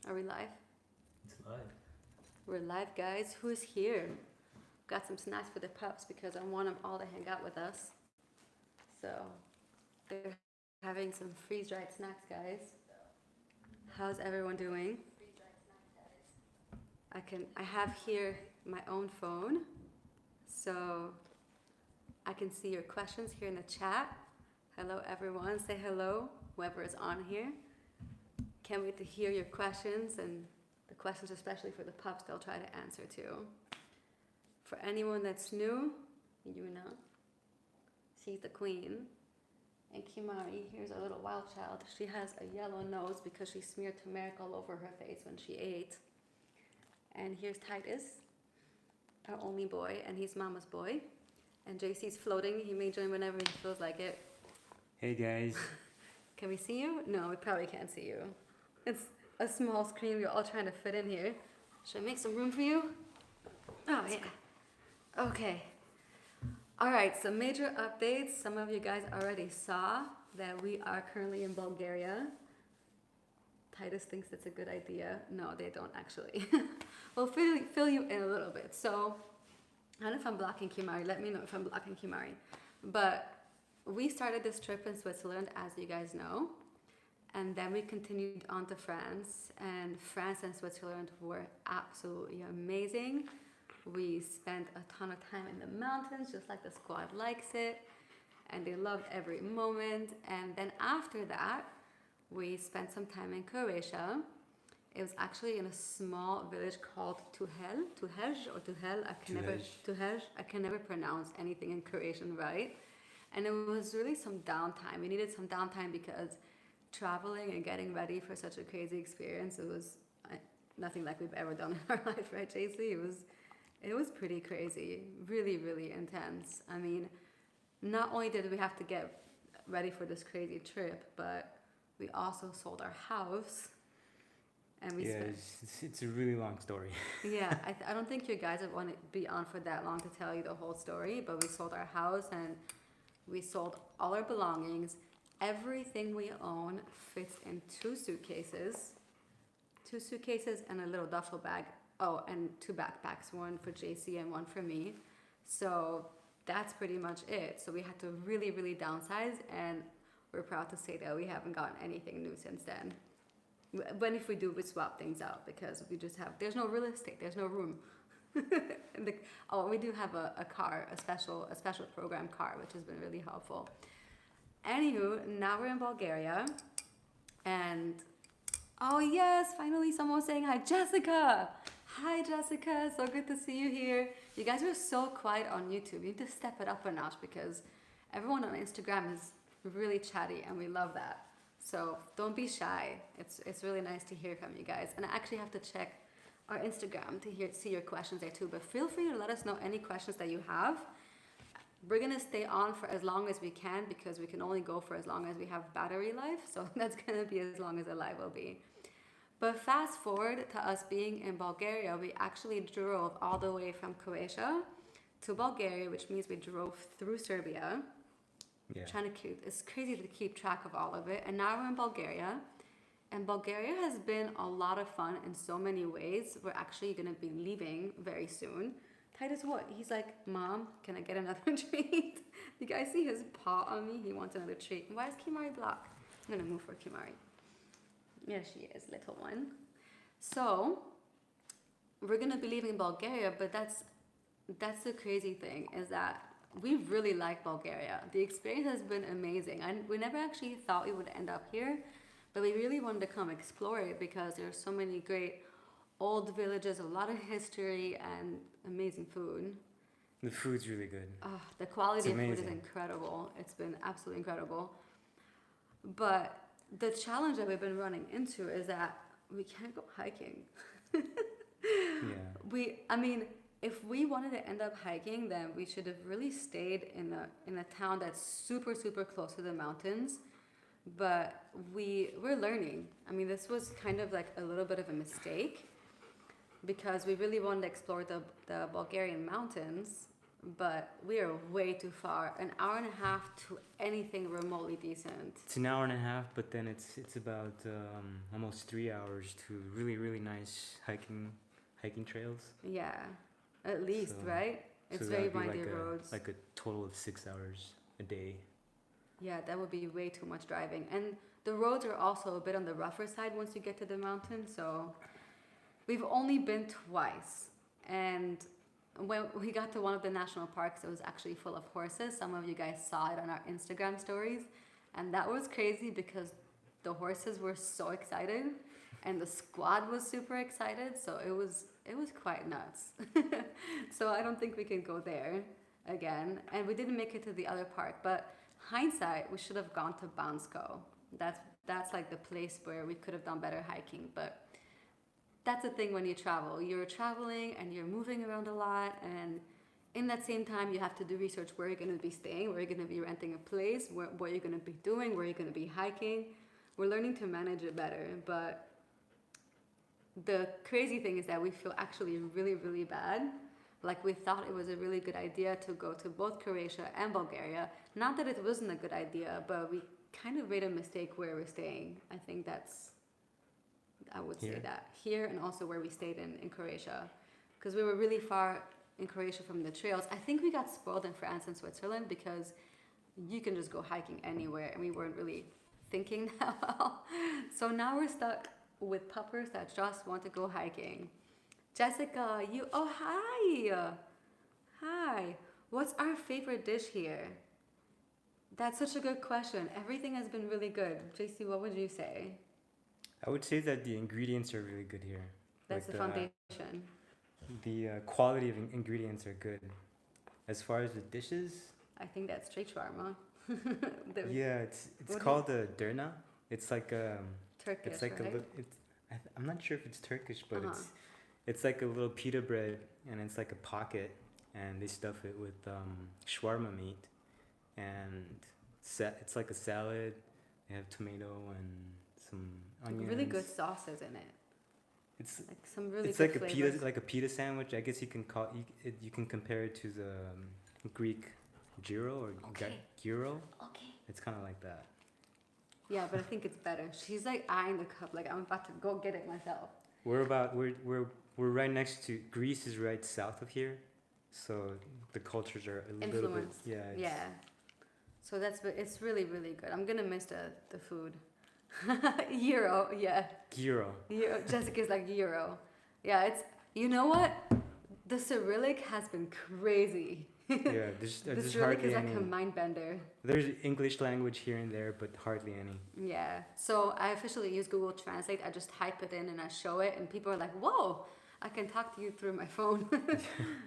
Are we live? It's live. We're live, guys. Who's here? Got some snacks for the pups because I want them all to hang out with us. So they're having some freeze-dried snacks, guys. How's everyone doing? I have here my own phone, so I can see your questions here in the chat. Hello, everyone. Say hello, whoever is on here. Can't wait to hear your questions, and the questions especially for the pups they'll try to answer too. For anyone that's new, Yuna, she's the queen. And Kimari, here's our little wild child. She has a yellow nose because she smeared turmeric all over her face when she ate. And here's Titus, our only boy, and he's Mama's boy. And JC's floating. He may join whenever he feels like it. Hey guys. Can we see you? No, we probably can't see you. It's a small screen. We're all trying to fit in here. Should I make some room for you? Oh, yeah. Okay. All right, so major updates. Some of you guys already saw that we are currently in Bulgaria. Titus thinks it's a good idea. No, they don't actually. We'll fill you in a little bit. So, I don't know if I'm blocking Kimari. Let me know if I'm blocking Kimari. But we started this trip in Switzerland, as you guys know. And then we continued on to France. And France and Switzerland were absolutely amazing. We spent a ton of time in the mountains, just like the squad likes it. And they loved every moment. And then after that, we spent some time in Croatia. It was actually in a small village called Tuhej. I can never pronounce anything in Croatian right. And it was really some downtime. We needed some downtime because traveling and getting ready for such a crazy experience, it was nothing like we've ever done in our life, right, JC? It was pretty crazy, really, really intense. I mean, not only did we have to get ready for this crazy trip, but we also sold our house. And we it's a really long story. Yeah, I don't think you guys would want to be on for that long to tell you the whole story, but we sold our house and we sold all our belongings. Everything we own fits in 2 suitcases and a little duffel bag. Oh, and 2 backpacks, one for JC and one for me. So that's pretty much it. So we had to really, really downsize, and we're proud to say that we haven't gotten anything new since then. When if we do, we swap things out because we just there's no real estate, there's no room. We do have a car, a special program car, which has been really helpful. Anywho, now we're in Bulgaria, and oh yes, finally someone saying hi, Jessica. Hi Jessica, so good to see you here. You guys are so quiet on YouTube. You need to step it up a notch because everyone on Instagram is really chatty, and we love that. So don't be shy. It's really nice to hear from you guys. And I actually have to check our Instagram to see your questions there too. But feel free to let us know any questions that you have. We're gonna stay on for as long as we can because we can only go for as long as we have battery life. So that's gonna be as long as the live will be. But fast forward to us being in Bulgaria, we actually drove all the way from Croatia to Bulgaria, which means we drove through Serbia. Yeah. It's crazy to keep track of all of it. And now we're in Bulgaria. And Bulgaria has been a lot of fun in so many ways. We're actually going to be leaving very soon. Titus, what? He's like, Mom, can I get another treat? You guys see his paw on me? He wants another treat. Why is Kimari blocked? I'm going to move for Kimari. Yeah, she is, little one. So, we're going to be leaving Bulgaria, but that's the crazy thing, is that we really like Bulgaria. The experience has been amazing. We never actually thought we would end up here, but we really wanted to come explore it because there's so many great old villages, a lot of history, and amazing food. The food's really good. Oh, the quality of food is incredible. It's been absolutely incredible. But the challenge that we've been running into is that we can't go hiking. Yeah. If we wanted to end up hiking, then we should have really stayed in a town that's super, super close to the mountains. But we're learning. This was kind of like a little bit of a mistake because we really wanted to explore the Bulgarian mountains, but we are way too far. An hour and a half to anything remotely decent. It's an hour and a half, but then it's about almost 3 hours to really nice hiking trails. Yeah, at least, So- right? It's So very that'd be windy like roads. like a total of 6 hours a day. Yeah, that would be way too much driving. And the roads are also a bit on the rougher side once you get to the mountain. So we've only been twice. And when we got to one of the national parks, it was actually full of horses. Some of you guys saw it on our Instagram stories. And that was crazy because the horses were so excited and the squad was super excited. So it was quite nuts. So I don't think we can go there again. And we didn't make it to the other park, but hindsight, we should have gone to Bansko. That's like the place where we could have done better hiking. But that's the thing when you travel. You're traveling and you're moving around a lot, and in that same time, you have to do research where you're going to be staying, where you're going to be renting a place, what you're going to be doing, where you're going to be hiking. We're learning to manage it better, but the crazy thing is that we feel actually really bad. Like, we thought it was a really good idea to go to both Croatia and Bulgaria. Not that it wasn't a good idea, but we kind of made a mistake where we're staying. I think I would say Here? that. Here, and also where we stayed in Croatia. Because we were really far in Croatia from the trails. I think we got spoiled in France and Switzerland because you can just go hiking anywhere, and we weren't really thinking that well. So now we're stuck with puppers that just want to go hiking. Jessica, hi. What's our favorite dish here? That's such a good question. Everything has been really good. JC, what would you say? I would say that the ingredients are really good here. That's Like the foundation. The quality of ingredients are good. As far as the dishes, I think that's street shawarma. yeah, it's What called a derna. It's like Turkish, it's like right? I'm not sure if it's Turkish, but Uh-huh. it's like a little pita bread, and it's like a pocket, and they stuff it with shawarma meat, and it's like a salad. They have tomato and some onions. Really good sauces in it. It's Like some really it's good like flavors. a pita sandwich. I guess you can call you can compare it to the Greek gyro or Okay. gyro. Okay. It's kind of like that. Yeah, but I think it's better. She's like eyeing the cup, like I'm about to go get it myself. We're right next to Greece is right south of here, so the cultures are a little bit Influenced. Yeah. So it's really good. I'm gonna miss the food. Euro, yeah. gyro. Jessica's like Euro. Yeah, it's, you know what? The Cyrillic has been crazy. Yeah, there's The Cyrillic hardly is like any. a mind bender. There's English language here and there, but hardly any. Yeah. So I officially use Google Translate. I just type it in and I show it, and people are like, "Whoa, I can talk to you through my phone."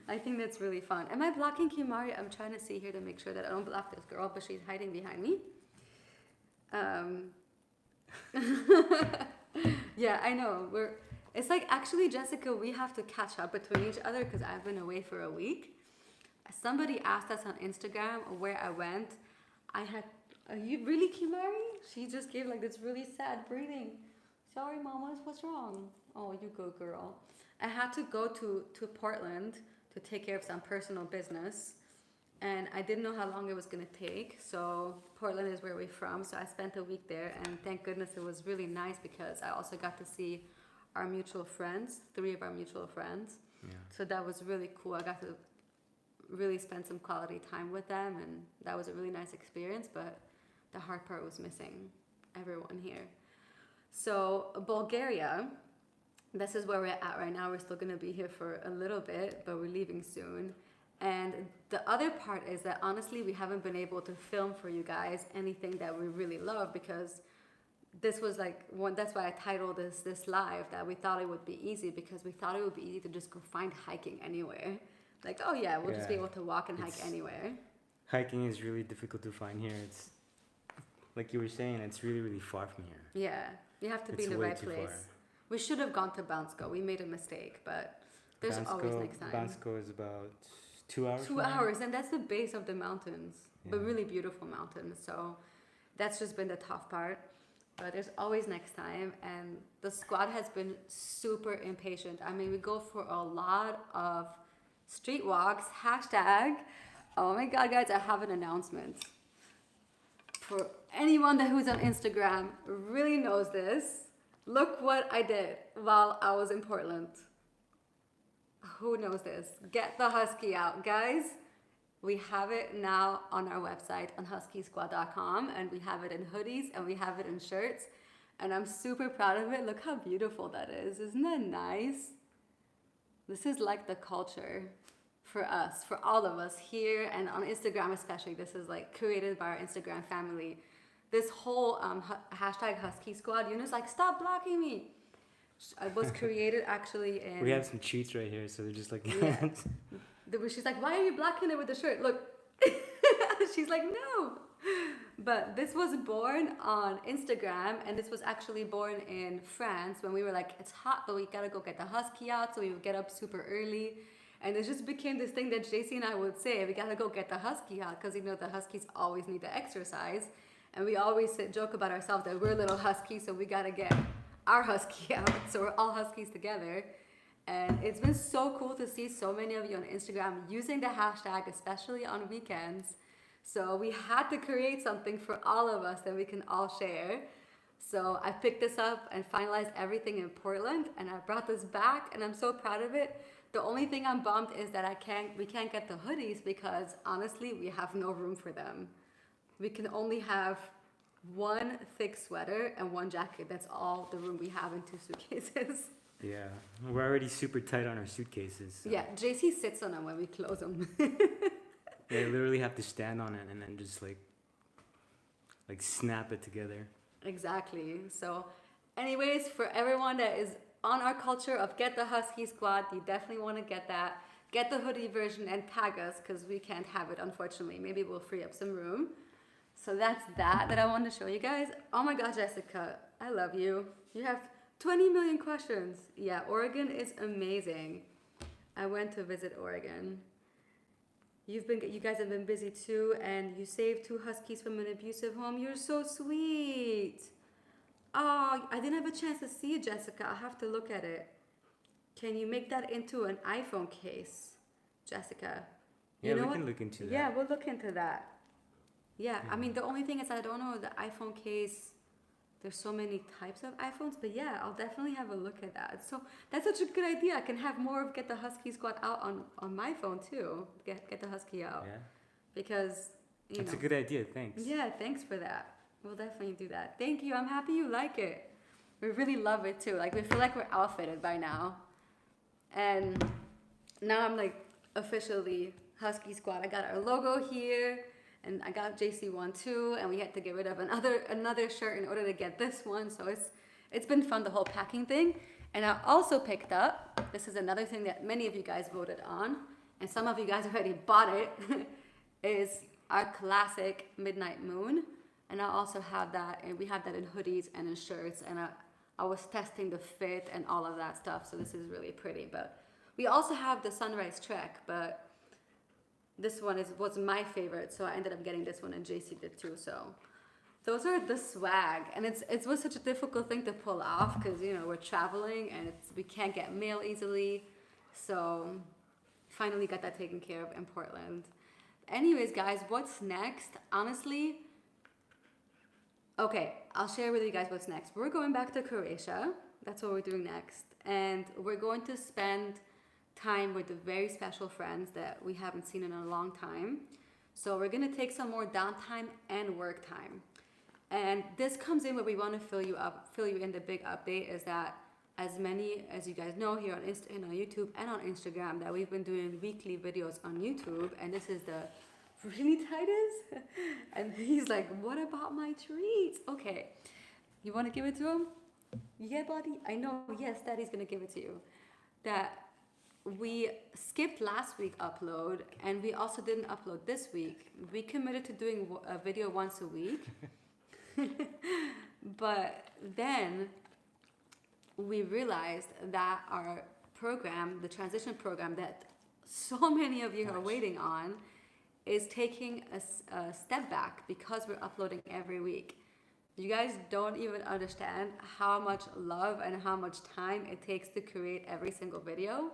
I think that's really fun. Am I blocking Kimari? I'm trying to see here to make sure that I don't block this girl, but she's hiding behind me. Yeah, I know. It's like, actually, Jessica, we have to catch up between each other because I've been away for a week. Somebody asked us on Instagram where I went. Are you really, Kimari? She just gave like this really sad breathing. Sorry, Mama, what's wrong? Oh, you go, girl. I had to go to Portland to take care of some personal business. And I didn't know how long it was going to take. So Portland is where we're from. So I spent a week there. And thank goodness it was really nice because I also got to see our mutual friends, 3 of our mutual friends. Yeah. So that was really cool. I got to really spend some quality time with them. And that was a really nice experience. But the hard part was missing everyone here. So Bulgaria, this is where we're at right now. We're still going to be here for a little bit, but we're leaving soon. And the other part is that honestly, we haven't been able to film for you guys anything that we really love because this was like that's why I titled this live that we thought it would be easy because we thought it would be easy to just go find hiking anywhere. Like, oh yeah, we'll just be able to walk and hike anywhere. Hiking is really difficult to find here. It's like you were saying, it's really far from here. Yeah, you have to be in the right place. We should have gone to Bansko. We made a mistake, but there's always next time. Bansko is about 2 hours. 2 hours, and that's the base of the mountains, but really beautiful mountains. So that's just been the tough part. But there's always next time, and the squad has been super impatient. I mean, we go for a lot of street walks, hashtag. Oh my God, guys, I have an announcement. For anyone who's on Instagram really knows this. Look what I did while I was in Portland. Who knows this? Get the husky out, guys. We have it now on our website on HuskySquad.com, and we have it in hoodies and we have it in shirts, and I'm super proud of it. Look how beautiful that is. Isn't that nice? This is like the culture for us, for all of us here and on Instagram especially. This is like created by our Instagram family. This whole hashtag Husky Squad, Yuna's like, stop blocking me. It was created actually in... We have some cheats right here, so they're just like... Yeah. She's like, why are you blocking it with the shirt? Look. She's like, no. But this was born on Instagram, and this was actually born in France when we were like, it's hot, but we gotta go get the husky out. So we would get up super early. And it just became this thing that JC and I would say, we gotta go get the husky out, because the huskies always need to exercise. And we always joke about ourselves that we're little huskies, so we gotta get our husky out. So we're all huskies together. And it's been so cool to see so many of you on Instagram using the hashtag, especially on weekends. So we had to create something for all of us that we can all share. So I picked this up and finalized everything in Portland, and I brought this back, and I'm so proud of it. The only thing I'm bummed is that we can't get the hoodies, because honestly, we have no room for them. We can only have one thick sweater and one jacket. That's all the room we have in 2 suitcases. Yeah, we're already super tight on our suitcases. So. Yeah, JC sits on them when we close them. Yeah, I literally have to stand on it and then just like snap it together. Exactly. So anyways, for everyone that is on our culture of Get the Husky Squad, you definitely want to get that. Get the hoodie version and tag us, because we can't have it, unfortunately. Maybe we'll free up some room. So that's that I wanted to show you guys. Oh my God, Jessica, I love you. You have 20 million questions. Yeah, Oregon is amazing. I went to visit Oregon. You guys have been busy too, and you saved 2 huskies from an abusive home. You're so sweet. Oh, I didn't have a chance to see it, Jessica. I'll have to look at it. Can you make that into an iPhone case, Jessica? Yeah, we can look into that. Yeah, we'll look into that. Yeah, I mean, the only thing is I don't know the iPhone case. There's so many types of iPhones, but yeah, I'll definitely have a look at that. So that's such a good idea. I can have more of Get the Husky Squad out on my phone too. Get the Husky out. Yeah. Because, That's a good idea, thanks. Yeah, thanks for that. We'll definitely do that. Thank you. I'm happy you like it. We really love it too. Like, we feel like we're outfitted by now. And now I'm like officially Husky Squad. I got our logo here. And I got JC one too, and we had to get rid of another shirt in order to get this one. So it's been fun, the whole packing thing. And I also picked up, this is another thing that many of you guys voted on, and some of you guys already bought it, is our classic Midnight Moon. And I also have that, and we have that in hoodies and in shirts. And I was testing the fit and all of that stuff, so this is really pretty. But we also have the Sunrise Trek, but this one was my favorite, so I ended up getting this one, and JC did too. So those are the swag, and it was such a difficult thing to pull off, because we're traveling and we can't get mail easily. So finally got that taken care of in Portland. Anyways, guys, what's next? Honestly, okay, I'll share with you guys what's next. We're going back to Croatia. That's what we're doing next, and we're going to spend time with very special friends that we haven't seen in a long time. So we're gonna take some more downtime and work time. And this comes in where we want to fill you in. The big update is that, as many as you guys know here on YouTube and on Instagram, that we've been doing weekly videos on YouTube, and this is the really Titus. And he's like, what about my treats? Okay, you want to give it to him? Yeah, buddy. I know. Yes, Daddy's gonna give it to you. That we skipped last week upload, and we also didn't upload this week. We committed to doing a video once a week. But then we realized that our program, the transition program that so many of you are waiting on, is taking a step back because we're uploading every week. You guys don't even understand how much love and how much time it takes to create every single video.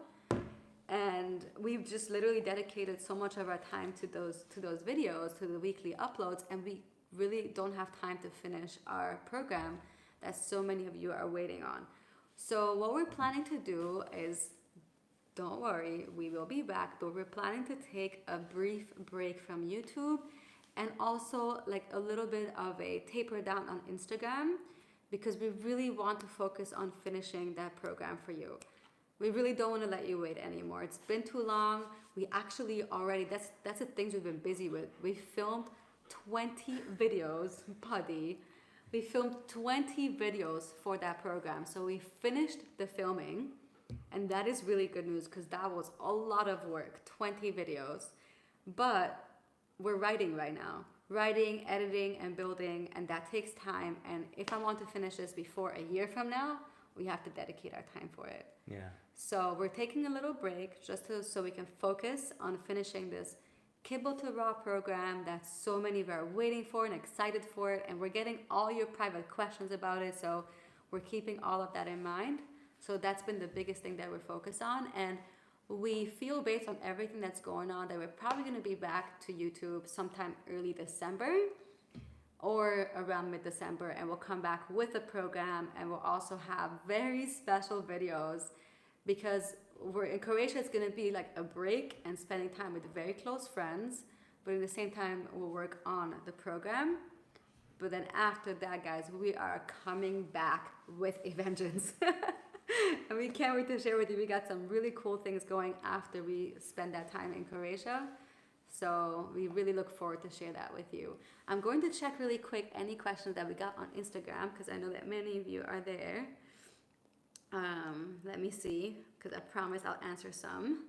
And we've just literally dedicated so much of our time to those videos, to the weekly uploads, and we really don't have time to finish our program that so many of you are waiting on. So what we're planning to do is, don't worry, we will be back, but we're planning to take a brief break from YouTube and also like a little bit of a taper down on Instagram, because we really want to focus on finishing that program for you. We really don't want to let you wait anymore. It's been too long. We actually already, that's the things we've been busy with. We filmed 20 videos, buddy. We filmed 20 videos for that program. So we finished the filming, and that is really good news because that was a lot of work, 20 videos. But we're writing right now. Writing, editing, and building, and that takes time. And if I want to finish this before a year from now, we have to dedicate our time for it. Yeah. So we're taking a little break just so we can focus on finishing this Kibble to Raw program that so many of you are waiting for and excited for it, and we're getting all your private questions about it, so we're keeping all of that in mind. So that's been the biggest thing that we're focused on, and we feel based on everything that's going on that we're probably going to be back to YouTube sometime early December or around mid-December, and we'll come back with a program, and we'll also have very special videos because we're in Croatia. It's going to be like a break and spending time with very close friends, but at the same time we'll work on the program. But then after that, guys, we are coming back with a vengeance. And we can't wait to share with you. We got some really cool things going after we spend that time in Croatia. So we really look forward to share that with you. I'm going to check really quick any questions that we got on Instagram, because I know that many of you are there. Let me see, because I promise I'll answer some.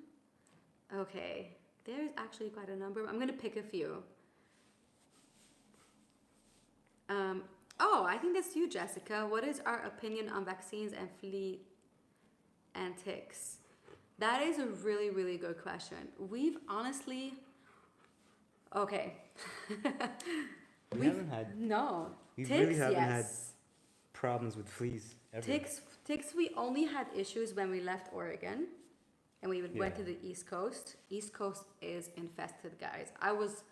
Okay, there's actually quite a number. I'm going to pick a few. Oh, I think that's you, Jessica. What is our opinion on vaccines and flea and ticks? That is a really, really good question. We've honestly... Okay. We haven't had... No. We Ticks, really haven't yes. had problems with fleas ever. Ticks, we only had issues when we left Oregon and we went to the East Coast. East Coast is infested, guys. I was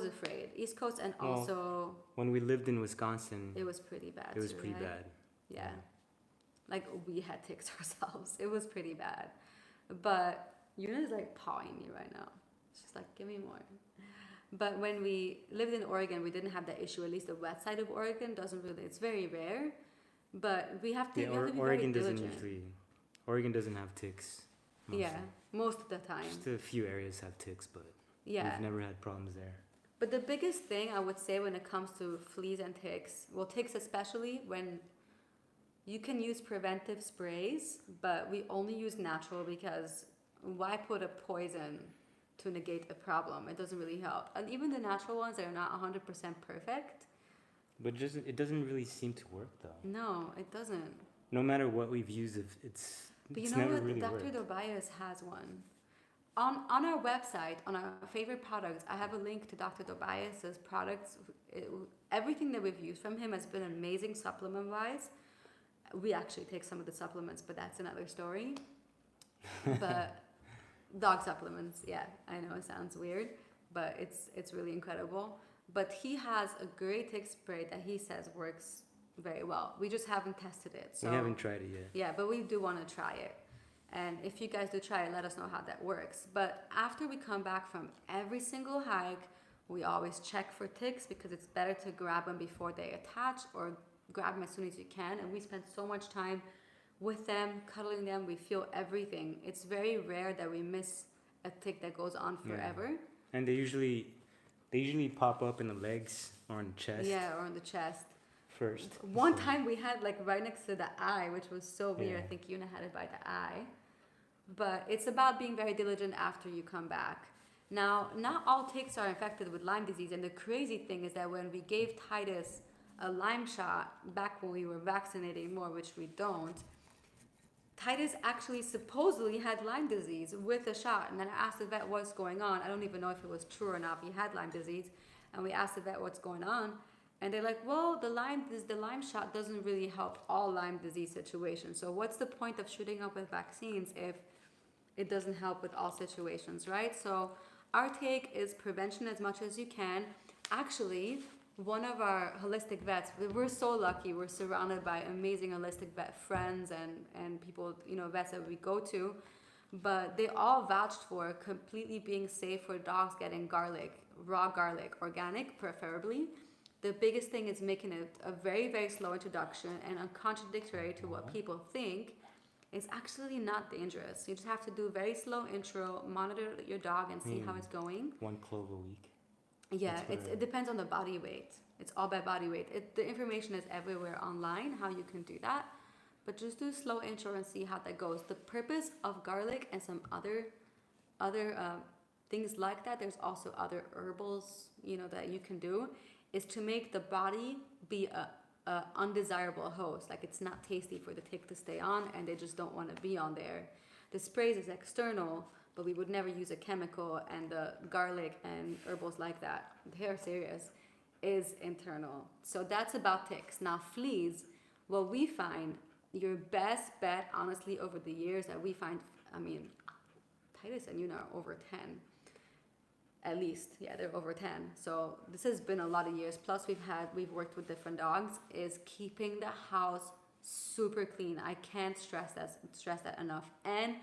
afraid. East Coast, and also... When we lived in Wisconsin... It was pretty bad. It was too, pretty right? bad. Yeah. Like, we had ticks ourselves. It was pretty bad. But Yuna's like pawing me right now. She's like, give me more. But when we lived in Oregon, we didn't have that issue. At least the wet side of Oregon doesn't really... It's very rare. But we have to, Yeah, we have to be Oregon very doesn't diligent. usually... Oregon doesn't have ticks. Mostly. Yeah, most of the time. Just a few areas have ticks, but Yeah. we've never had problems there. But the biggest thing I would say when it comes to fleas and ticks, well, ticks especially, when you can use preventive sprays, but we only use natural because why put a poison to negate a problem? It doesn't really help. And even the natural ones, they're not 100% perfect. But just it doesn't really seem to work though. No, it doesn't. No matter what we've used, it's But you it's know never what? really Dr. worked. Tobias has one. On our website, on our favorite products, I have a link to Dr. Tobias's products. Everything that we've used from him has been amazing supplement-wise. We actually take some of the supplements, but that's another story. But dog supplements, yeah, I know it sounds weird, but it's really incredible. But he has a great tick spray that he says works very well. We just haven't tested it. So We haven't tried it yet. yeah, but we do want to try it. And if you guys do try it, let us know how that works. But after we come back from every single hike, we always check for ticks because it's better to grab them before they attach or grab them as soon as you can. And we spend so much time with them, cuddling them. We feel everything. It's very rare that we miss a tick that goes on forever. Yeah. And they usually pop up in the legs or in the chest. Yeah, or on the chest. First. One time we had like right next to the eye, which was so weird. Yeah. I think Yuna had it by the eye. But it's about being very diligent after you come back. Now, not all ticks are infected with Lyme disease. And the crazy thing is that when we gave Titus a Lyme shot back when we were vaccinating more, which we don't, Titus actually supposedly had Lyme disease with a shot. And then I asked the vet what's going on. I don't even know if it was true or not, if he had Lyme disease. And we asked the vet what's going on. And they're like, well, the Lyme shot doesn't really help all Lyme disease situations. So what's the point of shooting up with vaccines if it doesn't help with all situations, right? So our take is prevention as much as you can. Actually, one of our holistic vets, we're so lucky, we're surrounded by amazing holistic vet friends and people, you know, vets that we go to, but they all vouched for completely being safe for dogs getting garlic, raw garlic, organic preferably. The biggest thing is making it a very, very slow introduction and contradictory to what people think. It's actually not dangerous. You just have to do very slow intro, monitor your dog and see how it's going. 1 clove a week. Yeah, it depends on the body weight. It's all by body weight. The information is everywhere online, how you can do that. But just do slow intro and see how that goes. The purpose of garlic and some other things like that, there's also other herbals, you know, that you can do, is to make the body be a undesirable host. Like it's not tasty for the tick to stay on and they just don't want to be on there. The sprays is external, but we would never use a chemical, and the garlic and herbals like that, they're serious, is internal. So that's about ticks. Now fleas, what we find, your best bet honestly over the years that we find, I mean, Titus and Yuna are over 10. At least, yeah, they're over 10. So this has been a lot of years. Plus we've worked with different dogs, is keeping the house super clean. I can't stress that enough. And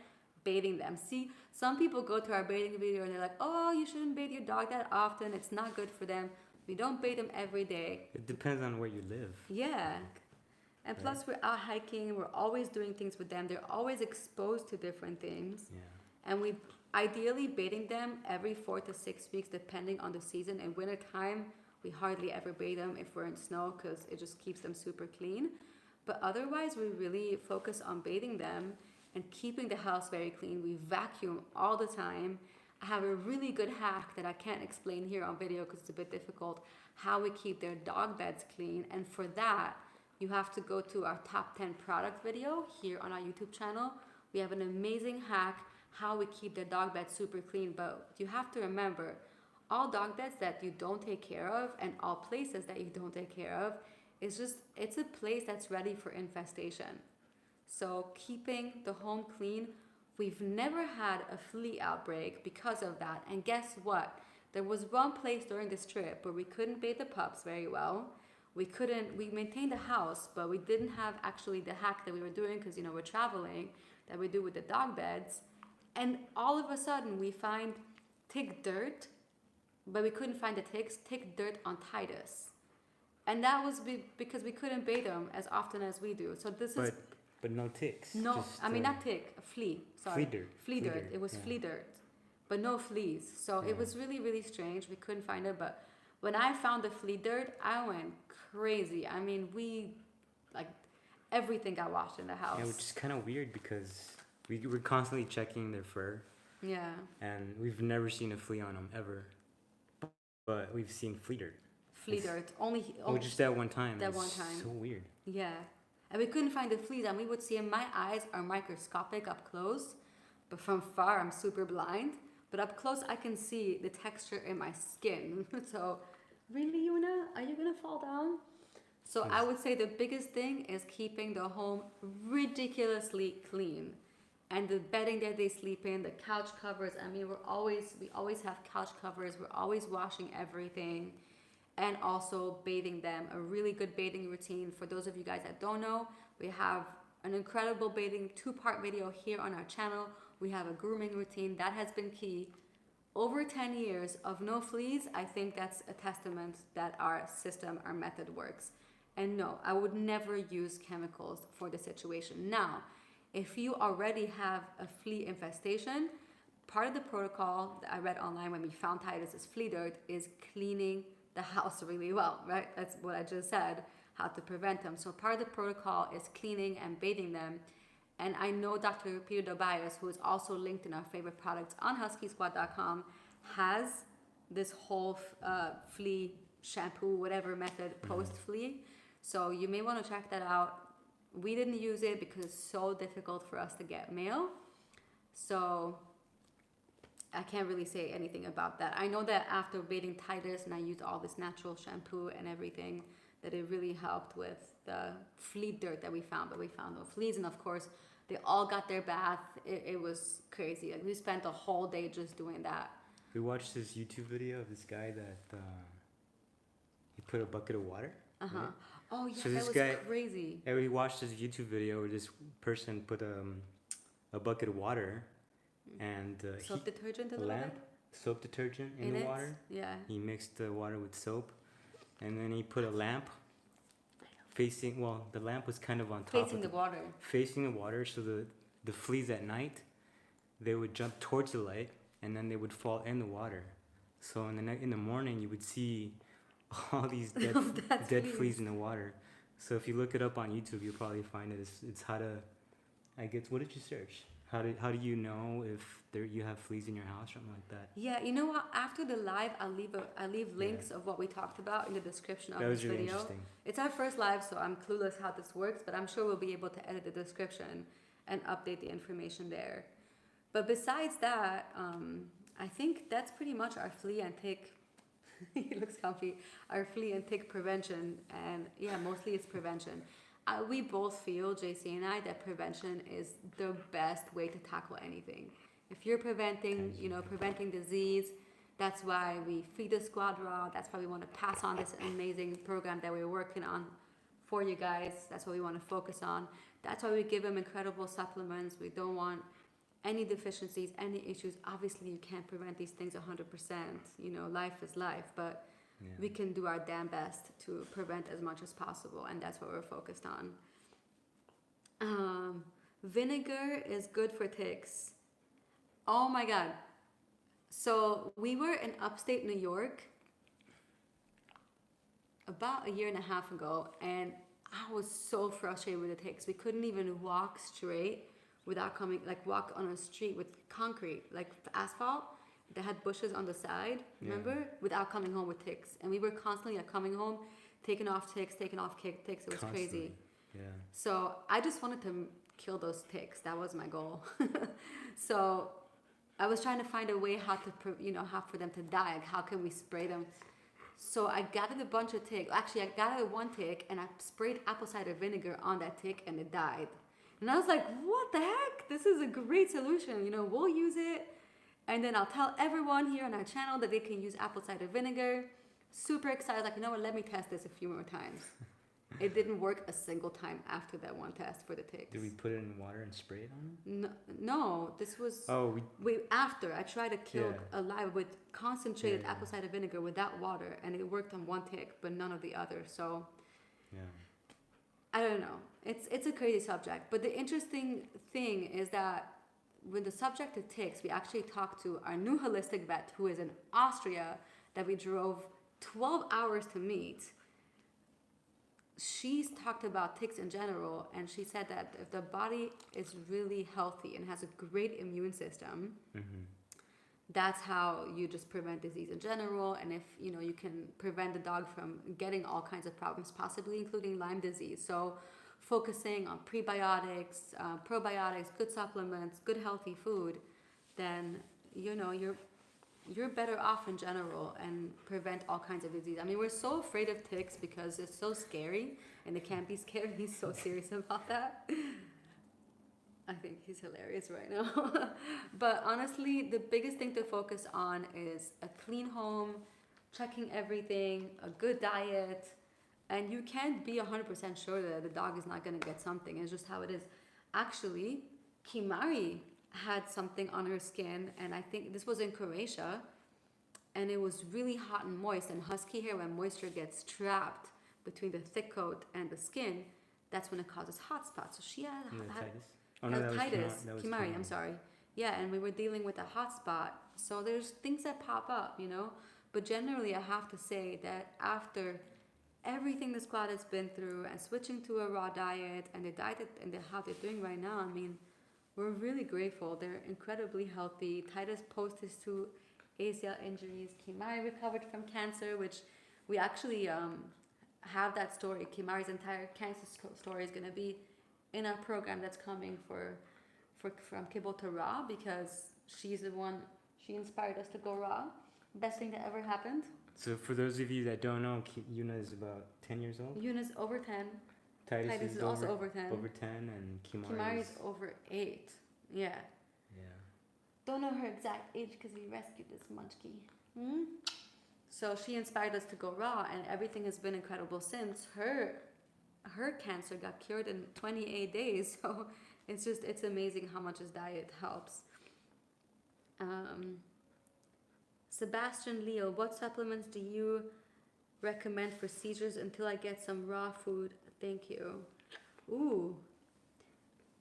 bathing them. See, some people go to our bathing video and they're like, oh, you shouldn't bathe your dog that often. It's not good for them. We don't bathe them every day. It depends on where you live. Yeah. And plus we're out hiking. We're always doing things with them. They're always exposed to different things. Yeah. And we ideally bathing them every 4 to 6 weeks, depending on the season. In wintertime, we hardly ever bathe them if we're in snow because it just keeps them super clean. But otherwise, we really focus on bathing them and keeping the house very clean. We vacuum all the time. I have a really good hack that I can't explain here on video because it's a bit difficult, how we keep their dog beds clean. And for that, you have to go to our top 10 product video here on our YouTube channel. We have an amazing hack how we keep the dog bed super clean. But you have to remember, all dog beds that you don't take care of and all places that you don't take care of, it's a place that's ready for infestation. So keeping the home clean, we've never had a flea outbreak because of that. And guess what? There was one place during this trip where we couldn't bathe the pups very well. We maintained the house, but we didn't have actually the hack that we were doing because, you know, we're traveling, that we do with the dog beds. And all of a sudden we find tick dirt, but we couldn't find the tick dirt on Titus. And that was because we couldn't bathe them as often as we do. So this is... But no ticks. No, just, I mean not tick, a flea. Sorry. Flea dirt. It was flea dirt, but no fleas. So it was really, really strange. We couldn't find it, but when I found the flea dirt, I went crazy. I mean, everything got washed in the house. Yeah, which is kind of weird because we were constantly checking their fur. Yeah. And we've never seen a flea on them ever. But we've seen flea dirt. Dirt. Only just that one time. That one time. So weird. Yeah. And we couldn't find the fleas, and we would see them. My eyes are microscopic up close, but from far I'm super blind. But up close I can see the texture in my skin. So, really, Yuna? Are you gonna fall down? So I would say the biggest thing is keeping the home ridiculously clean. And the bedding that they sleep in, the couch covers. I mean, we always have couch covers. We're always washing everything. And also bathing them, a really good bathing routine. For those of you guys that don't know, we have an incredible bathing 2-part video here on our channel. We have a grooming routine that has been key. Over 10 years of no fleas, I think that's a testament that our system, our method works. And no, I would never use chemicals for the situation. Now, if you already have a flea infestation, part of the protocol that I read online when we found Titus's flea dirt is cleaning the house really well, right? That's what I just said, how to prevent them. So part of the protocol is cleaning and bathing them. And I know Dr. Peter Tobias, who is also linked in our favorite products on HuskySquad.com, has this whole flea shampoo, whatever method, post-flea. So you may want to check that out. We didn't use it because it's so difficult for us to get mail. So I can't really say anything about that. I know that after bathing Titus and I used all this natural shampoo and everything, that it really helped with the flea dirt that we found. But we found no fleas. And of course, They all got their bath. It was crazy. Like we spent the whole day just doing that. We watched this YouTube video of this guy that he put a bucket of water. Uh-huh. Right? Oh yeah, So this that was guy- crazy. And we watched this YouTube video where this person put a bucket of water and Soap detergent a a little lamp, bit? soap detergent in the it? water. Yeah. He mixed the water with soap, and then he put a lamp facing. Well, the lamp was kind of on top Facing of the water. facing the water, so the fleas at night, they would jump towards the light, and then they would fall in the water. So in the morning, you would see all these dead fleas in the water. So if you look it up on YouTube, you'll probably find it. It's how to, I guess, what did you search? How do you know if you have fleas in your house, something like that? Yeah, you know what? After the live, I'll leave links of what we talked about in the description of That was this really video. interesting. It's our first live, so I'm clueless how this works, but I'm sure we'll be able to edit the description and update the information there. But besides that, I think that's pretty much our flea and tick. He looks comfy. Our flea and tick prevention, and yeah, mostly it's prevention. We both feel, JC and I, that prevention is the best way to tackle anything. If you're preventing disease, that's why we Fleas Squad RAW. That's why we want to pass on this amazing program that we're working on for you guys. That's what we want to focus on. That's why we give them incredible supplements. We don't want any deficiencies, any issues. Obviously, you can't prevent these things 100%. Life is life, but we can do our damn best to prevent as much as possible, and that's what we're focused on. Vinegar is good for ticks. Oh my God. So we were in upstate New York about a year and a half ago, and I was so frustrated with the ticks. We couldn't even walk straight without walk on a street with concrete, like asphalt that had bushes on the side, remember? Without coming home with ticks. And we were constantly coming home, taking off ticks. It was crazy. Yeah. So I just wanted to kill those ticks. That was my goal. So I was trying to find a way how for them to die. Like, how can we spray them? So I gathered a bunch of ticks. Actually, I gathered one tick and I sprayed apple cider vinegar on that tick and it died. And I was like, what the heck? This is a great solution. We'll use it. And then I'll tell everyone here on our channel that they can use apple cider vinegar. Super excited. Like, let me test this a few more times. It didn't work a single time after that one test for the ticks. Did we put it in water and spray it on them? No, this was... Oh, after I tried to kill a live with concentrated apple cider vinegar without water, and it worked on one tick, but none of the others. So... Yeah. I don't know. It's a crazy subject. But the interesting thing is that with the subject of ticks, we actually talked to our new holistic vet who is in Austria that we drove 12 hours to meet. She's talked about ticks in general, and she said that if the body is really healthy and has a great immune system, that's how you just prevent disease in general. And if you can prevent the dog from getting all kinds of problems, possibly including Lyme disease. So focusing on prebiotics, probiotics, good supplements, good healthy food, then you're better off in general and prevent all kinds of disease. I mean, we're so afraid of ticks because it's so scary, and it can't be scary. He's so serious about that. I think he's hilarious right now. But honestly, the biggest thing to focus on is a clean home, checking everything, a good diet, and you can't be 100% sure that the dog is not going to get something. It's just how it is. Actually, Kimari had something on her skin, and I think this was in Croatia, and it was really hot and moist. And husky hair, when moisture gets trapped between the thick coat and the skin, that's when it causes hot spots. So she had Kimari, I'm sorry. Yeah, and we were dealing with a hot spot. So there's things that pop up, But generally, I have to say that after everything the squad has been through and switching to a raw diet and the diet and how they're doing right now, I mean, we're really grateful. They're incredibly healthy. Titus post his 2 ACL injuries. Kimari recovered from cancer, which we actually have that story. Kimari's entire cancer story is going to be in our program that's coming from kibble to raw, because she's the one, she inspired us to go raw. Best thing that ever happened. So for those of you that don't know, Yuna is about 10 years old? Yuna's over 10. Titus is also over 10. Over 10, and Kimari is over 8. Yeah. Yeah. Don't know her exact age because we rescued this munchkie. Hmm? So she inspired us to go raw, and everything has been incredible since. Her cancer got cured in 28 days, so it's amazing how much his diet helps. Sebastian Leo, what supplements do you recommend for seizures until I get some raw food? Thank you. Ooh.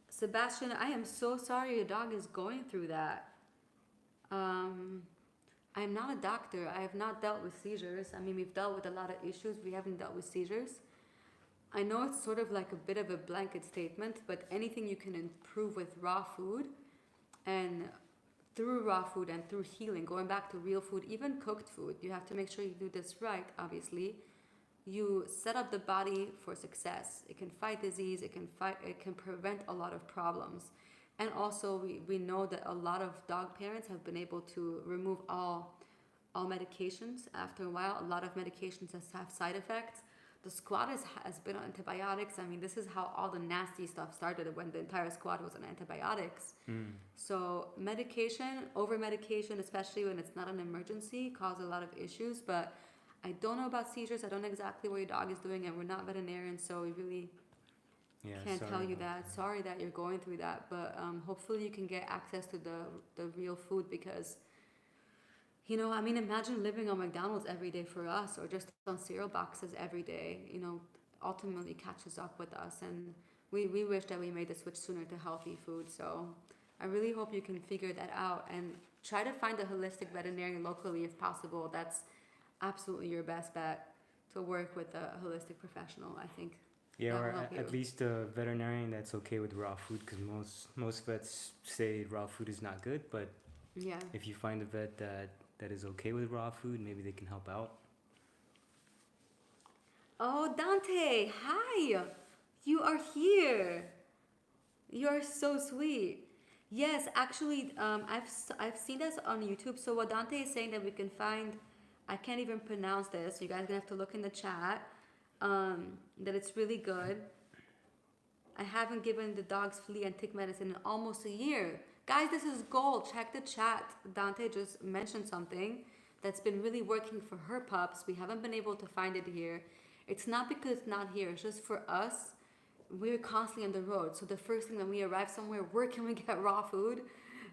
Sebastian, I am so sorry your dog is going through that. I'm not a doctor. I have not dealt with seizures. I mean, we've dealt with a lot of issues. We haven't dealt with seizures. I know it's sort of like a bit of a blanket statement, but anything you can improve with raw food and through raw food and through healing, going back to real food, even cooked food, you have to make sure you do this right, obviously. You set up the body for success. It can fight disease, it can prevent a lot of problems. And also we know that a lot of dog parents have been able to remove all medications after a while. A lot of medications have side effects. The squad has been on antibiotics. I mean, this is how all the nasty stuff started, when the entire squad was on antibiotics. So over medication, especially when it's not an emergency, causes a lot of issues. But I don't know about seizures. I don't know exactly what your dog is doing, and we're not veterinarians, so we really can't tell you that. Sorry that you're going through that, but hopefully you can get access to the real food, because I mean, imagine living on McDonald's every day for us, or just on cereal boxes every day, ultimately catches up with us. And we wish that we made the switch sooner to healthy food. So I really hope you can figure that out and try to find a holistic veterinarian locally if possible. That's absolutely your best bet, to work with a holistic professional, I think. Yeah, or at least a veterinarian that's okay with raw food, because most vets say raw food is not good, but yeah, if you find a vet that is okay with raw food, maybe they can help out. Oh, Dante, hi! You are here. You are so sweet. Yes, actually, I've seen this on YouTube. So what Dante is saying, that we can find, I can't even pronounce this. You guys are gonna have to look in the chat. That it's really good. I haven't given the dogs flea and tick medicine in almost a year. Guys, this is gold. Check the chat. Dante just mentioned something that's been really working for her pups. We haven't been able to find it here. It's not because it's not here. It's just for us, we're constantly on the road. So the first thing when we arrive somewhere, where can we get raw food?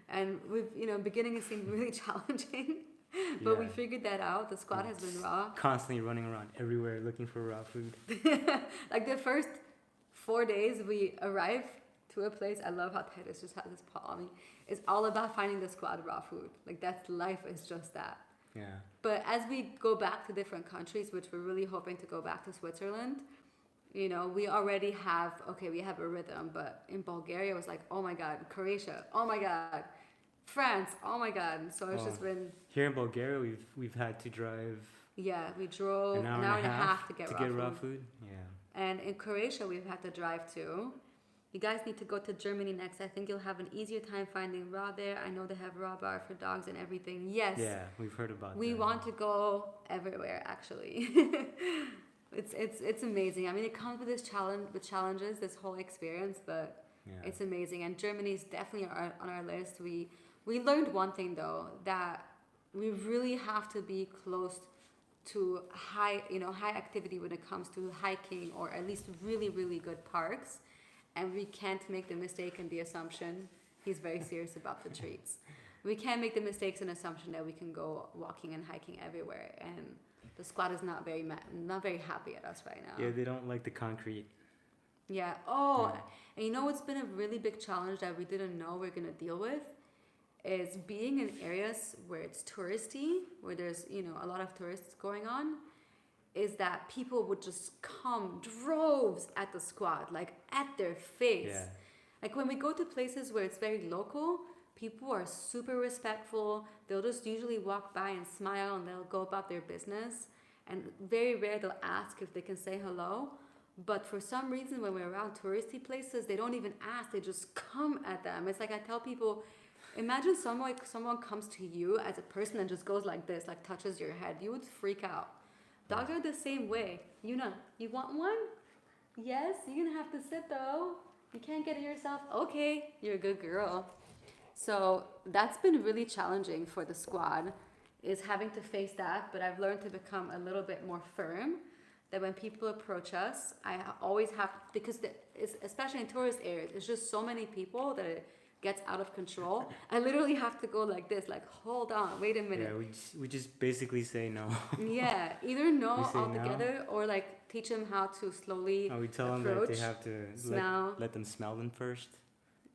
And we've, beginning it seemed really challenging. But we figured that out. The squad has been raw. Constantly running around everywhere looking for raw food. Like the first 4 days we arrive to a place, I love how Titus just has his paw on me. It's all about finding the squad raw food. Like that's life is just that. Yeah. But as we go back to different countries, which we're really hoping to go back to Switzerland, we already have, we have a rhythm. But in Bulgaria, it was like, oh my God, Croatia, oh my God, France, oh my God. So it's just been... Here in Bulgaria, we've had to drive... Yeah, we drove an hour and a half to get raw food. Yeah. And in Croatia, we've had to drive too. You guys need to go to Germany next. I think you'll have an easier time finding raw there. I know they have raw bar for dogs and everything. Yes. Yeah, we've heard about that. We want to go everywhere, actually. It's amazing. I mean, it comes with challenges, this whole experience, but it's amazing. And Germany is definitely on our list. We learned one thing though, that we really have to be close to high activity when it comes to hiking, or at least really, really good parks. And we can't make the mistake and the assumption, he's very serious about the treats. We can't make the mistakes and assumption that we can go walking and hiking everywhere. And the squad is not very happy at us right now. Yeah, they don't like the concrete. Yeah. Oh, and what's been a really big challenge that we didn't know we're gonna deal with is being in areas where it's touristy, where there's a lot of tourists going on. Is that people would just come droves at the squad, like at their face. Yeah. Like when we go to places where it's very local, people are super respectful. They'll just usually walk by and smile, and they'll go about their business. And very rare they'll ask if they can say hello. But for some reason, when we're around touristy places, they don't even ask. They just come at them. It's like I tell people, imagine someone comes to you as a person and just goes like this, like touches your head. You would freak out. Dogs are the same way. You want one? Yes, you're gonna have to sit though. You can't get it yourself. Okay, you're a good girl. So that's been really challenging for the squad, is having to face that. But I've learned to become a little bit more firm. That when people approach us, always have, because especially in tourist areas, it's just so many people that it gets out of control. I literally have to go like this, like hold on, wait a minute. Yeah, we just basically say no. Yeah, either no We say altogether or like teach them how to slowly we tell them that they have to smell. let them smell them first,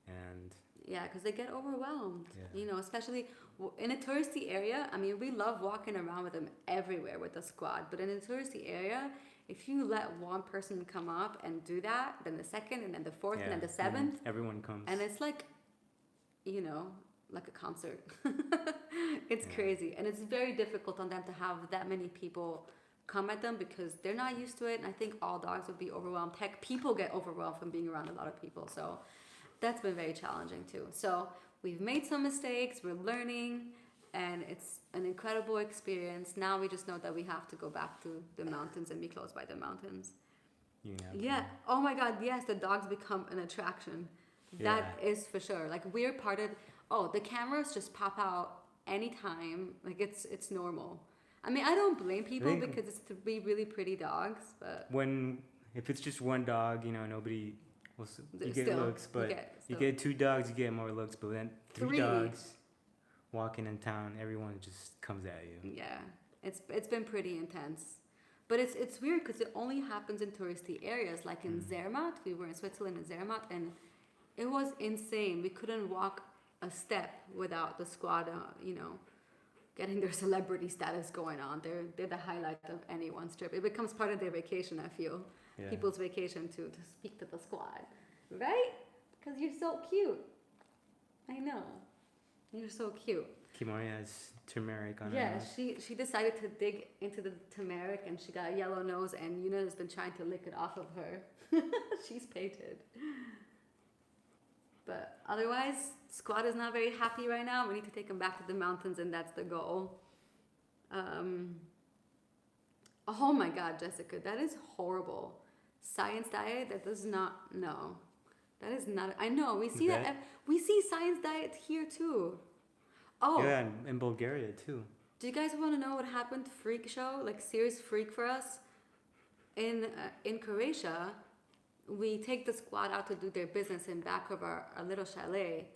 and yeah, because they get overwhelmed. Yeah. You know, especially in a touristy area. I mean, we love walking around with them everywhere with the squad, but in a touristy area, if you let one person come up and do that, then the second, and then the fourth, and then the seventh, everyone comes, and it's like, you know, like a concert. It's crazy, and it's very difficult on them to have that many people come at them because they're not used to it. And I think all dogs would be overwhelmed. Heck, people get overwhelmed from being around a lot of people. So that's been very challenging too. So we've made some mistakes, we're learning, and it's an incredible experience. Now we just know that we have to go back to the mountains and be close by the mountains. Yeah. Oh my God. Yes, the dogs become an attraction. Yeah. That is for sure. Like we're part of. Oh, the cameras just pop out anytime. Like it's normal. I mean, I don't blame people because it's to be really pretty dogs, but if it's just one dog, you know, nobody. Well, you get still, looks, but you get two dogs, you get more looks. But then three dogs walking in town, everyone just comes at you. Yeah, it's been pretty intense, but it's weird because it only happens in touristy areas. Like in Zermatt, we were in Switzerland in Zermatt, and it was insane. We couldn't walk a step without the squad, you know, getting their celebrity status going on. They're the highlight of anyone's trip. It becomes part of their vacation, I feel. Yeah. People's vacation to speak to the squad, right? Because you're so cute. I know. You're so cute. Kimori has turmeric on her Yeah, nose. she decided to dig into the turmeric and she got a yellow nose, and Yuna has been trying to lick it off of her. She's painted. But otherwise, squad is not very happy right now. We need to take them back to the mountains, and that's the goal. Oh my God, Jessica, that is horrible. Science diet, that does not, no. That is not, I know, we see that we see science diet here too. Oh. Yeah, in Bulgaria too. Do you guys want to know what happened? Freak show, like serious freak for us. In Croatia, we take the squad out to do their business in back of our little chalet.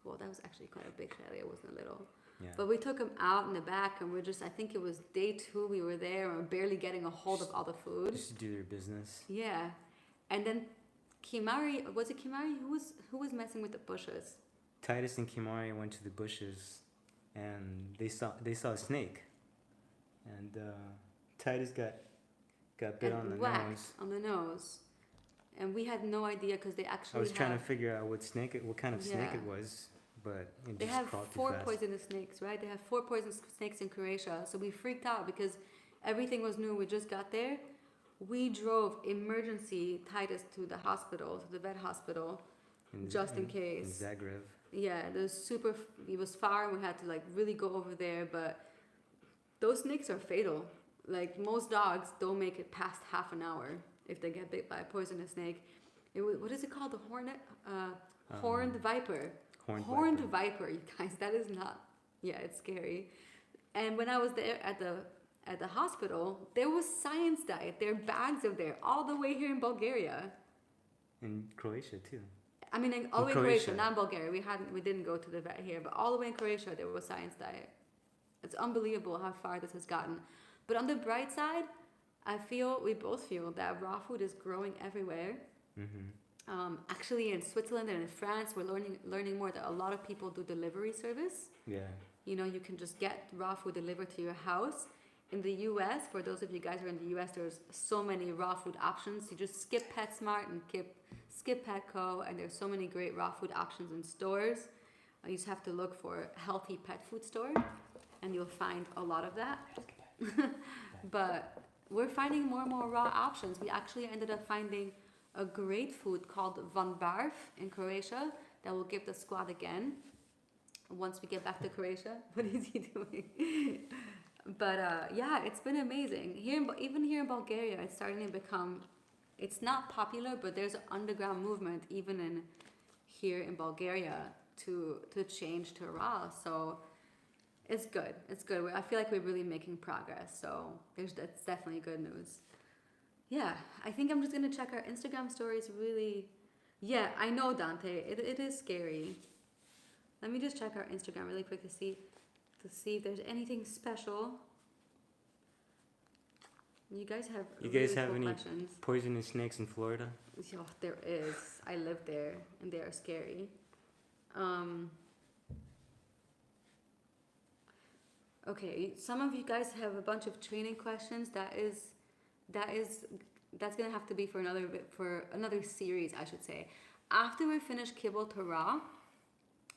Well, that was actually quite a big chalet. It wasn't a little. Yeah. But we took them out in the back, and we're just, I think it was day 2 we were there, and we're barely getting a hold of all the food. Just to do their business. Yeah. And then Kimari, was it Kimari? Who was messing with the bushes? Titus and Kimari went to the bushes, and they saw a snake. And Titus got bit on the nose. On the nose. And we had no idea because they actually I was trying to figure out what kind of snake it was, but it they just have crawled too 4 fast. poisonous snakes, right? They have 4 poisonous snakes in Croatia. So we freaked out because everything was new. We just got there. We drove emergency Titus to the hospital, to the vet hospital, just in case. In Zagreb. Yeah, it was far, and we had to like really go over there. But those snakes are fatal. Like most dogs don't make it past half an hour if they get bit by a poisonous snake. What is it called? The horned viper. Horned viper, you guys. That is not. Yeah, it's scary. And when I was there at the hospital, there was science diet. There are bags of there all the way here in Bulgaria. In Croatia too. I mean, all the way in Croatia, not in Bulgaria. We didn't go to the vet here, but all the way in Croatia, there was science diet. It's unbelievable how far this has gotten. But on the bright side, we both feel that raw food is growing everywhere. Mm-hmm. Actually, in Switzerland and in France, we're learning more that a lot of people do delivery service. Yeah. You know, you can just get raw food delivered to your house. In the U.S., for those of you guys who are in the U.S., there's so many raw food options. You just skip PetSmart and skip Petco, and there's so many great raw food options in stores. You just have to look for a healthy pet food store, and you'll find a lot of that. But we're finding more and more raw options. We actually ended up finding a great food called Von Barf in Croatia that will give the squad again once we get back to Croatia. What is he doing? But yeah, it's been amazing. Even here in Bulgaria, it's starting to become it's not popular, but there's an underground movement even in here in Bulgaria to change to raw. So it's good. It's good. I feel like we're really making progress. So that's definitely good news. Yeah, I think I'm just gonna check our Instagram stories really. Yeah, I know, Dante. It is scary. Let me just check our Instagram really quick to see if there's anything special. You guys have cool any questions. poisonous snakes in Florida? Oh, there is. I live there, and they are scary. Okay, some of you guys have a bunch of training questions. That's gonna have to be for another series, I should say. After we finish kibble to raw,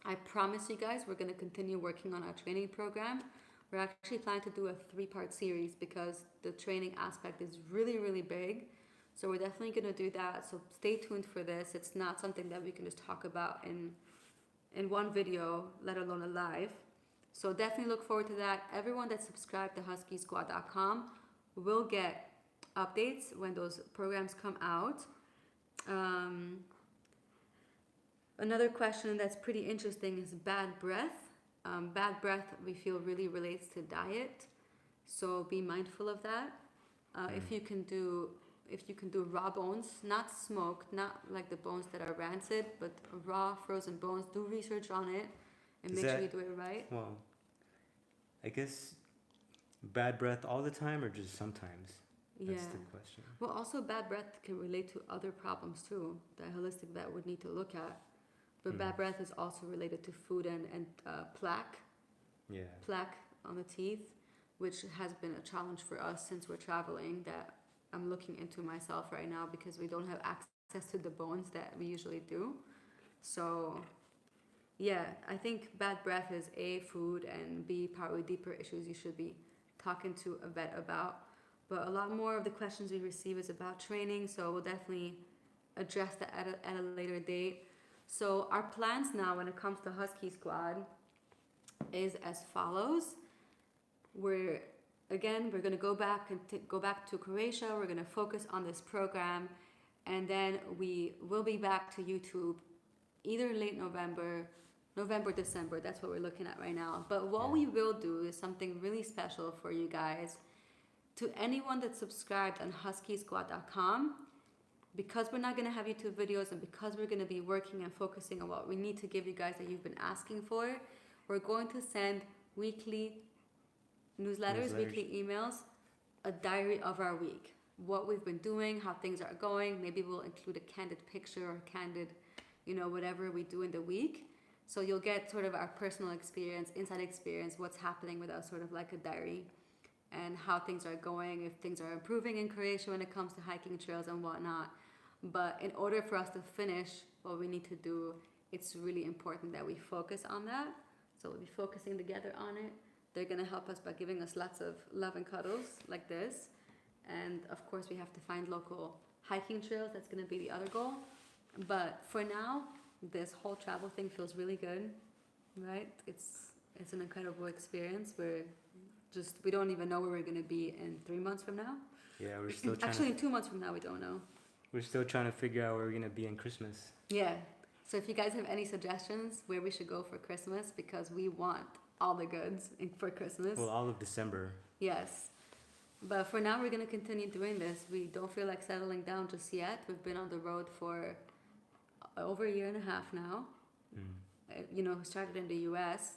I promise you guys we're gonna continue working on our training program. We're actually planning to do a 3-part series because the training aspect is really, really big. So we're definitely gonna do that. So stay tuned for this. It's not something that we can just talk about in one video, let alone a live. So definitely look forward to that. Everyone that's subscribed to HuskySquad.com will get updates when those programs come out. Another question that's pretty interesting is bad breath. Bad breath, we feel, really relates to diet, so be mindful of that. If you can do raw bones, not smoked, not like the bones that are rancid, but raw frozen bones, do research on it and make sure you do it right. Well, I guess bad breath all the time or just sometimes? That's the question. Well, also bad breath can relate to other problems too that a holistic vet would need to look at. But bad breath is also related to food and plaque. Yeah. Plaque on the teeth, which has been a challenge for us since we're traveling, that I'm looking into myself right now because we don't have access to the bones that we usually do. So yeah, I think bad breath is A, food, and B, probably deeper issues you should be talking to a vet about. But a lot more of the questions we receive is about training, so we'll definitely address that at a later date. So our plans now when it comes to Husky Squad is as follows. We're going to go back to Croatia. We're going to focus on this program, and then we will be back to YouTube either late November, December. That's what we're looking at right now. But what we will do is something really special for you guys. To anyone that's subscribed on HuskySquad.com, because we're not going to have YouTube videos and because we're going to be working and focusing on what we need to give you guys that you've been asking for, we're going to send weekly newsletters, weekly emails, a diary of our week. What we've been doing, how things are going. Maybe we'll include a candid picture or candid, whatever we do in the week. So you'll get sort of our personal experience, inside experience, what's happening with us, sort of like a diary, and how things are going, if things are improving in Croatia when it comes to hiking trails and whatnot. But in order for us to finish what we need to do, it's really important that we focus on that. So we'll be focusing together on it. They're going to help us by giving us lots of love and cuddles like this. And of course we have to find local hiking trails. That's going to be the other goal. But for now, this whole travel thing feels really good, right? It's an incredible experience. We don't even know where we're going to be in 3 months from now. Yeah, we're still trying Actually, in 2 months from now, we don't know. We're still trying to figure out where we're going to be in Christmas. Yeah. So if you guys have any suggestions where we should go for Christmas, because we want all the goods for Christmas. Well, all of December. Yes. But for now, we're going to continue doing this. We don't feel like settling down just yet. We've been on the road for over a year and a half now. We started in the US.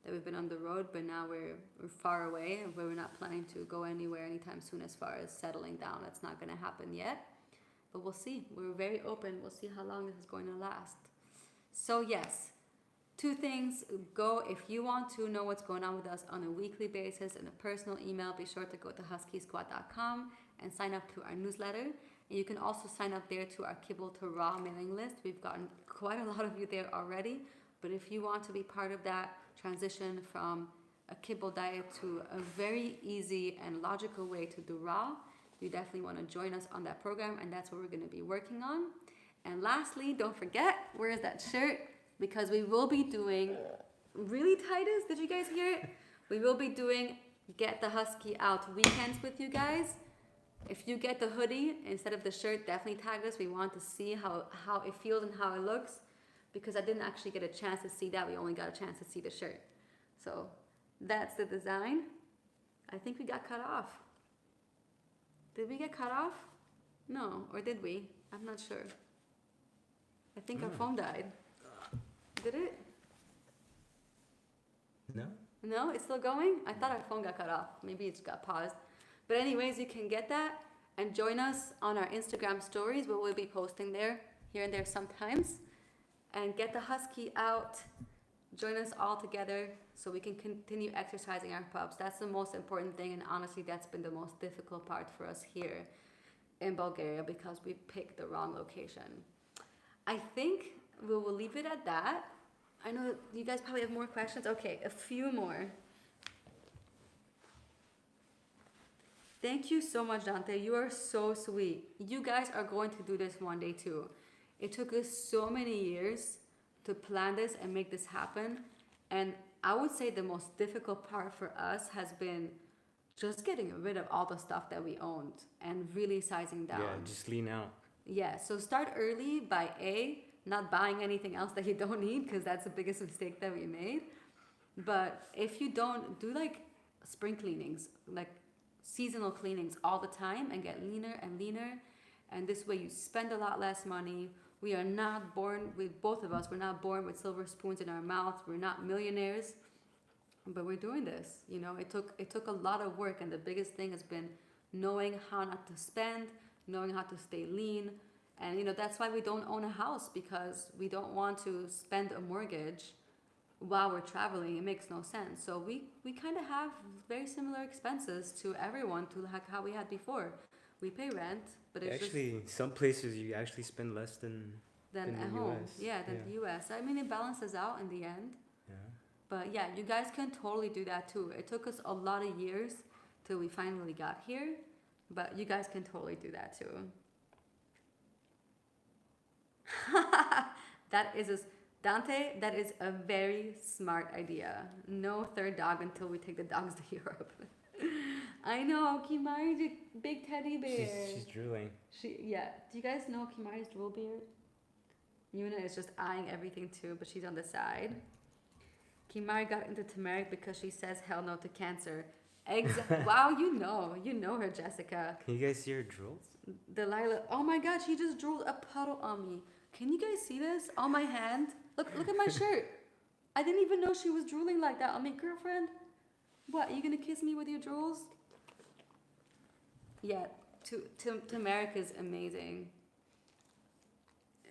That we've been on the road, but now we're far away and we're not planning to go anywhere anytime soon as far as settling down. That's not going to happen yet, but we'll see. We're very open. We'll see how long this is going to last. So yes, 2 things. Go, if you want to know what's going on with us on a weekly basis in a personal email, be sure to go to HuskySquad.com and sign up to our newsletter. And you can also sign up there to our Kibble to Raw mailing list. We've gotten quite a lot of you there already, but if you want to be part of that transition from a kibble diet to a very easy and logical way to do raw, you definitely want to join us on that program, and that's what we're going to be working on. And lastly, don't forget, where is that shirt? Because we will be doing, really Titus, did you guys hear it? We will be doing Get the Husky Out weekends with you guys. If you get the hoodie instead of the shirt, definitely tag us. We want to see how it feels and how it looks, because I didn't actually get a chance to see that. We only got a chance to see the shirt. So that's the design. I think we got cut off. Did we get cut off? No, or did we? I'm not sure. I think our phone died. Did it? No? No, it's still going? I thought our phone got cut off. Maybe it just got paused. But anyways, you can get that and join us on our Instagram stories, where we'll be posting there, here and there sometimes. And get the husky out. Join us all together so we can continue exercising our pups. That's the most important thing, and honestly, that's been the most difficult part for us here in Bulgaria, because we picked the wrong location. I think we will leave it at that. I know you guys probably have more questions. Okay, a few more. Thank you so much, Dante. You are so sweet. You guys are going to do this one day too. It took us so many years to plan this and make this happen. And I would say the most difficult part for us has been just getting rid of all the stuff that we owned and really sizing down. Yeah, just lean out. Yeah, so start early by not buying anything else that you don't need, because that's the biggest mistake that we made. But if you don't, do like spring cleanings, like seasonal cleanings all the time, and get leaner and leaner. And this way you spend a lot less money. We are not born with, both of us, we're not born with silver spoons in our mouth. We're not millionaires, but we're doing this. You know, it took a lot of work, and the biggest thing has been knowing how not to spend, knowing how to stay lean. And you know, that's why we don't own a house, because we don't want to spend a mortgage while we're traveling. It makes no sense. So we kind of have very similar expenses to everyone, to like how we had before. We pay rent, but it's actually just, some places you actually spend less than at the home. US. Yeah, than the US. I mean, it balances out in the end. Yeah. But yeah, you guys can totally do that too. It took us a lot of years till we finally got here, but you guys can totally do that too. Dante, that is a very smart idea. No third dog until we take the dogs to Europe. I know, Kimari's a big teddy bear. She's drooling. Do you guys know Kimari's drool beard? Yuna is just eyeing everything too, but she's on the side. Kimari got into turmeric because she says hell no to cancer. Wow, you know her, Jessica. Can you guys see her drools? Delilah, oh my God, she just drooled a puddle on me. Can you guys see this on my hand? Look at my shirt. I didn't even know she was drooling like that on me, girlfriend. What, are you gonna kiss me with your drools? Yeah, turmeric is amazing.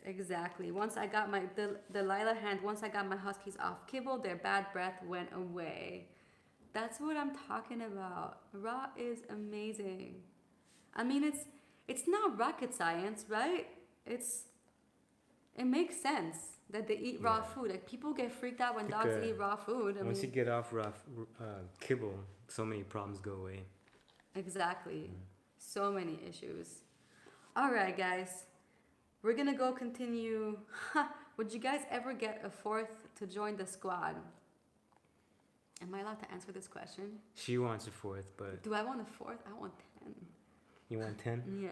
Exactly. Once I got my Delilah hand, once I got my huskies off kibble, their bad breath went away. That's what I'm talking about. Raw is amazing. I mean, it's not rocket science, right? It makes sense that they eat raw food. Like, people get freaked out when dogs eat raw food. Once you get off raw kibble, so many problems go away. Exactly. So many issues. All right, guys. We're going to go continue. Would you guys ever get a fourth to join the squad? Am I allowed to answer this question? She wants a fourth, but... Do I want a fourth? I want 10. You want 10? Yeah.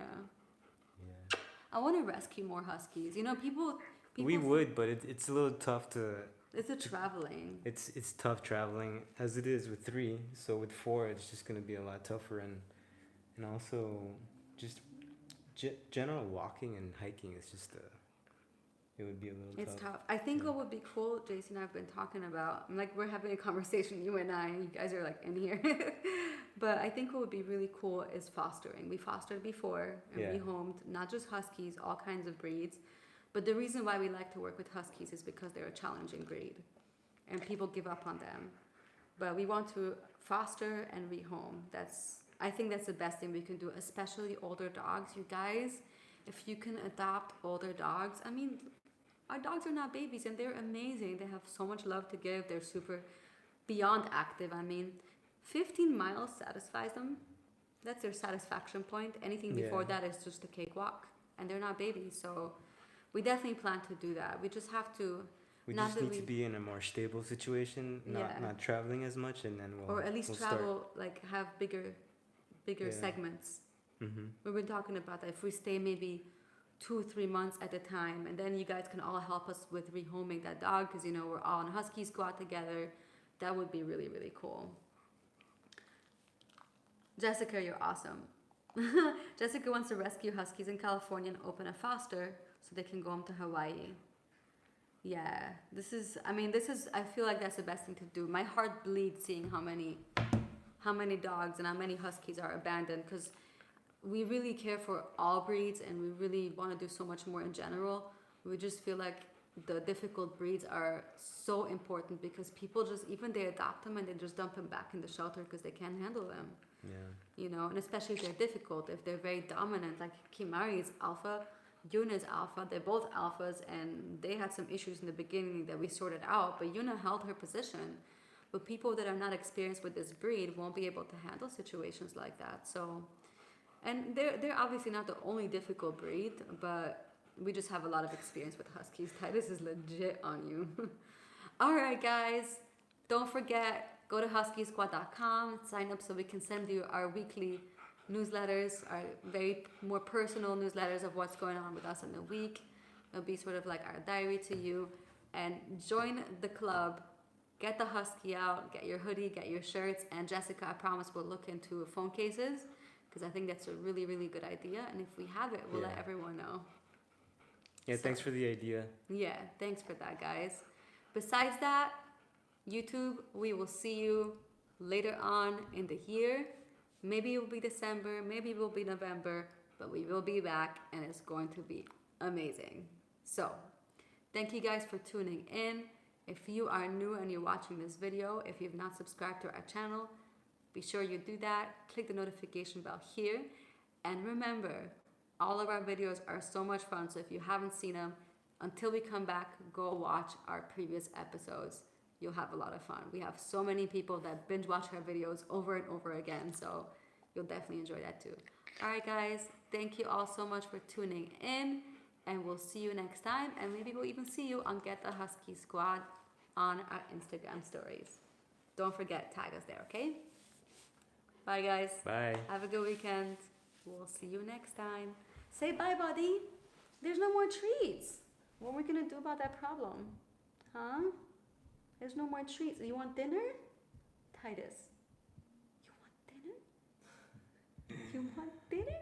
Yeah. I want to rescue more huskies. You know, people we would, but it's a little tough to... It's a traveling. It's tough traveling, as it is with 3. So with 4, it's just going to be a lot tougher. And also, just general walking and hiking is just it would be a little tough. It's tough. I think what would be cool, Jason and I have been talking about, like, we're having a conversation, you and I, and you guys are like in here. But I think what would be really cool is fostering. We fostered before and rehomed, not just huskies, all kinds of breeds. But the reason why we like to work with huskies is because they're a challenging breed and people give up on them. But we want to foster and rehome. I think that's the best thing we can do, especially older dogs. You guys, if you can adopt older dogs, I mean, our dogs are not babies and they're amazing. They have so much love to give. They're super beyond active. I mean, 15 miles satisfies them. That's their satisfaction point. Anything before that is just a cakewalk, and they're not babies. So we definitely plan to do that. We just have to. We just need to be in a more stable situation, not traveling as much, and then we'll. Or at least travel, like have bigger segments. Mm-hmm. We've been talking about that. If we stay maybe 2-3 months at a time, and then you guys can all help us with rehoming that dog, because we're all in Husky Squad together. That would be really, really cool. Jessica, you're awesome. Jessica wants to rescue Huskies in California and open a foster so they can go home to Hawaii. Yeah, this is, I feel like that's the best thing to do. My heart bleeds seeing how many dogs and how many Huskies are abandoned, because we really care for all breeds and we really want to do so much more in general. We just feel like the difficult breeds are so important, because people just, even they adopt them and they just dump them back in the shelter because they can't handle them. Yeah. And especially if they're difficult, if they're very dominant, like Kimari is alpha, Yuna is alpha, they're both alphas, and they had some issues in the beginning that we sorted out, but Yuna held her position. But people that are not experienced with this breed won't be able to handle situations like that. So, and they're obviously not the only difficult breed, but we just have a lot of experience with Huskies. Titus is legit on you. All right, guys, don't forget, go to HuskySquad.com, sign up so we can send you our weekly newsletters, our very more personal newsletters of what's going on with us in the week. It'll be sort of like our diary to you. And join the club. Get the Husky out, get your hoodie, get your shirts, and Jessica, I promise we'll look into phone cases, because I think that's a really, really good idea. And if we have it, we'll let everyone know. Yeah, thanks for the idea. Yeah, thanks for that, guys. Besides that, YouTube, we will see you later on in the year. Maybe it will be December, maybe it will be November, but we will be back and it's going to be amazing. So, thank you guys for tuning in. If you are new and you're watching this video, if you've not subscribed to our channel, be sure you do that. Click the notification bell here. And remember, all of our videos are so much fun, so if you haven't seen them, until we come back, go watch our previous episodes. You'll have a lot of fun. We have so many people that binge watch our videos over and over again, so you'll definitely enjoy that too. All right, guys, thank you all so much for tuning in, and we'll see you next time, and maybe we'll even see you on Get the Husky Squad on our Instagram stories. Don't forget, tag us there, okay? Bye, guys. Bye. Have a good weekend. We'll see you next time. Say bye, buddy. There's no more treats. What are we gonna do about that problem? Huh? There's no more treats. You want dinner? Titus, you want dinner? You want dinner?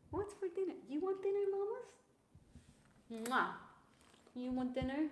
What's for dinner? You want dinner, mamas? Mwah. You want dinner?